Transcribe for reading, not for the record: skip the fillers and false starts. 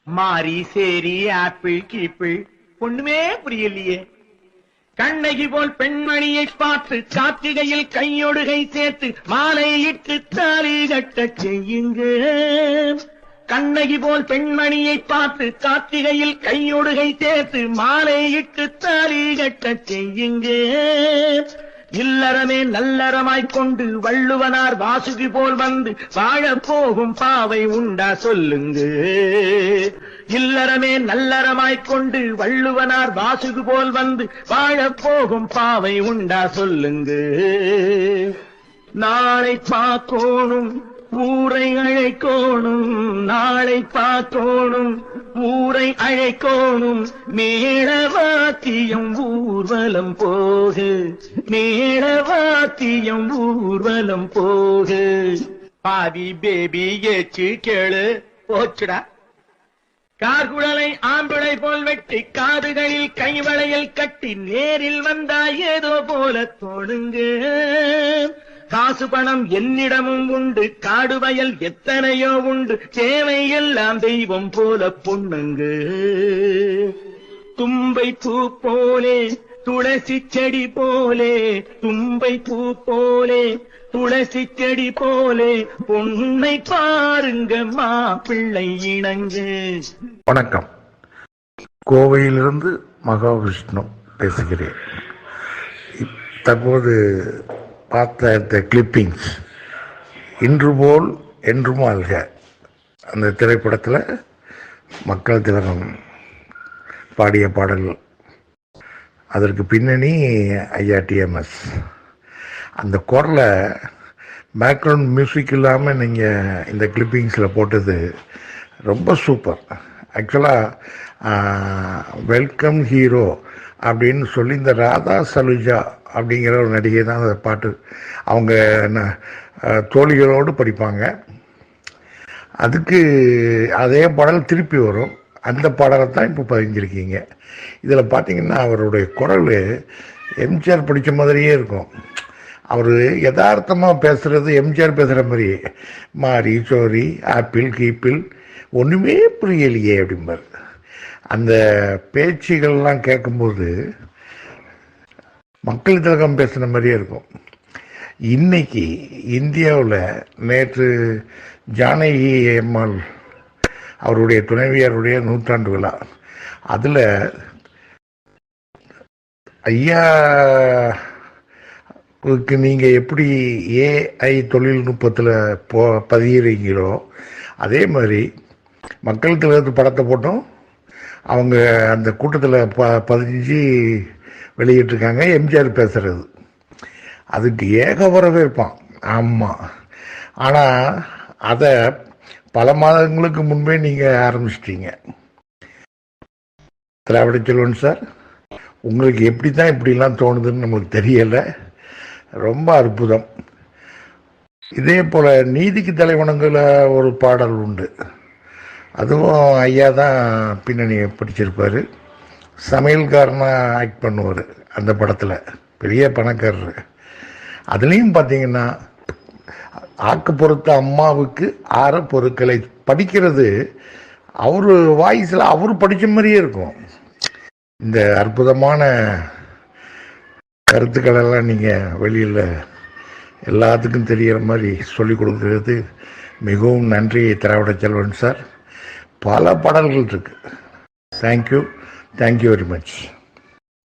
மாரி சேரி ஆப்பிள் கீப்பிள் ஒண்ணுமே புரியலையே. கண்ணகி போல் பெண்மணியை பார்த்து கார்த்திகையில் கையொடுகை சேர்த்து மாலையிட்டு தாலி கட்ட செய்யுங்க. கண்ணகி போல் பெண்மணியை பார்த்து கார்த்திகையில் கையொடுகை சேர்த்து மாலையிட்டு தாலி கட்ட செய்யுங்க. இல்லறமே நல்லறமாய்க்கொண்டு வள்ளுவனார் வாசுகி போல் வந்து வாழப் போகும் பாவை உண்டா சொல்லுங்க. இல்லறமே நல்லறமாய்க்கொண்டு வள்ளுவனார் வாசுகி போல் வந்து வாழப் போகும் பாவை உண்டா சொல்லுங்க. நாளை பார்க்கோணும் ஊரை அழைக்கோணும், நாளை பார்க்கோணும் ஊரை அழைக்கோணும். மேளவாத்தியம் ஊர்வலம் போகு, மேளவாத்தியம் ஊர்வலம் போகு. பாதி பேபி ஏச்சு கேளு போச்சுடா. கார்குழலை ஆம்பிளை போல் வெட்டி காதுகளில் கைவளையில் கட்டி நேரில் வந்தா ஏதோ போல தோணுங்க. காசு பணம் என்னிடமும் உண்டு, காடு வயல் எத்தனையோ உண்டு, சேவை எல்லாம் தெய்வம் போல பொண்ணுங்க. தும்பை பூ போலே துளசி செடி போலே, தும்பை பூ போலே துளசி செடி போலே பொண்ணை பாருங்க மாப்பிள்ளை இணங்க. வணக்கம். கோவையிலிருந்து மகாவிஷ்ணு பேசுகிறேன். தற்போது பார்த்த கிளிப்பிங்ஸ் இன்று போல் என்றும் ஆள்க அந்த திரைப்படத்தில் மக்கள் திலகம் பாடிய பாடல்கள், அதற்கு பின்னணி ஐயா டிஎம்எஸ். அந்த குரலை பேக்ரவுண்ட் மியூசிக் இல்லாமல் நீங்கள் இந்த கிளிப்பிங்ஸில் போட்டது ரொம்ப சூப்பர். ஆக்சுவலாக வெல்கம் ஹீரோ அப்படின்னு சொல்லி இந்த ராதா சலுஜா அப்படிங்கிற ஒரு நடிகை தான் அந்த பாட்டு அவங்க தோழிகளோடு படிப்பாங்க. அதுக்கு அதே பாடல் திருப்பி வரும். அந்த பாடலை தான் இப்போ பதிஞ்சிருக்கீங்க. இதில் பார்த்தீங்கன்னா அவருடைய குரல் எம்ஜிஆர் படித்த மாதிரியே இருக்கும். அவர் யதார்த்தமாக பேசுகிறது எம்ஜிஆர் பேசுகிற மாதிரியே, மாரி சோரி ஆப்பிள் கீப்பிள் ஒன்றுமே புரியலையே அப்படிம்பார். அந்த பேச்சுகள்லாம் கேட்கும்போது மக்கள் திலகம் பேசுகிற மாதிரியே இருக்கும். இன்னைக்கு இந்தியாவில் நேற்று ஜானகி அம்மாள் அவருடைய துணைவியாருடைய 100ஆண்டு விழா. அதில் ஐயாவுக்கு நீங்கள் எப்படி ஏஐ தொழில்நுட்பத்தில் பதிகிறீங்களோ அதே மாதிரி மக்கள் திலகத்து படத்தை போட்டோம் அவங்க அந்த கூட்டத்தில் பதிஞ்சு வெளியிட்டிருக்காங்க. எம்ஜிஆர் பேசுகிறது அதுக்கு ஏக வரவேற்பான். ஆமாம், ஆனால் அதை பல மாதங்களுக்கு முன்பே நீங்கள் ஆரம்பிச்சிட்டீங்க. திராவிட செல்வன் சார், உங்களுக்கு எப்படி தான் இப்படிலாம் தோணுதுன்னு நம்மளுக்கு தெரியலை. ரொம்ப அற்புதம். இதே போல் நீதிக்கு தலைவணங்கில் ஒரு பாடல் உண்டு. அதுவும் ஐயா தான் பின்னணி படிச்சிருப்பார். சமையல்காரனாக ஆக்ட் பண்ணுவார் அந்த படத்தில், பெரிய பணக்காரர். அதுலேயும் பார்த்தீங்கன்னா ஆக்க பொறுத்த அம்மாவுக்கு ஆற பொருட்களை படிக்கிறது அவர் வாய்ஸில் அவர் படித்த மாதிரியே இருக்கும். இந்த அற்புதமான கருத்துக்களெல்லாம் நீங்கள் வெளியில் எல்லாத்துக்கும் தெரிகிற மாதிரி சொல்லிக் கொடுக்கறது மிகவும் நன்றி திராவிட செல்வன் சார். பல பாடல்கள் இருக்குது. Thank you very much.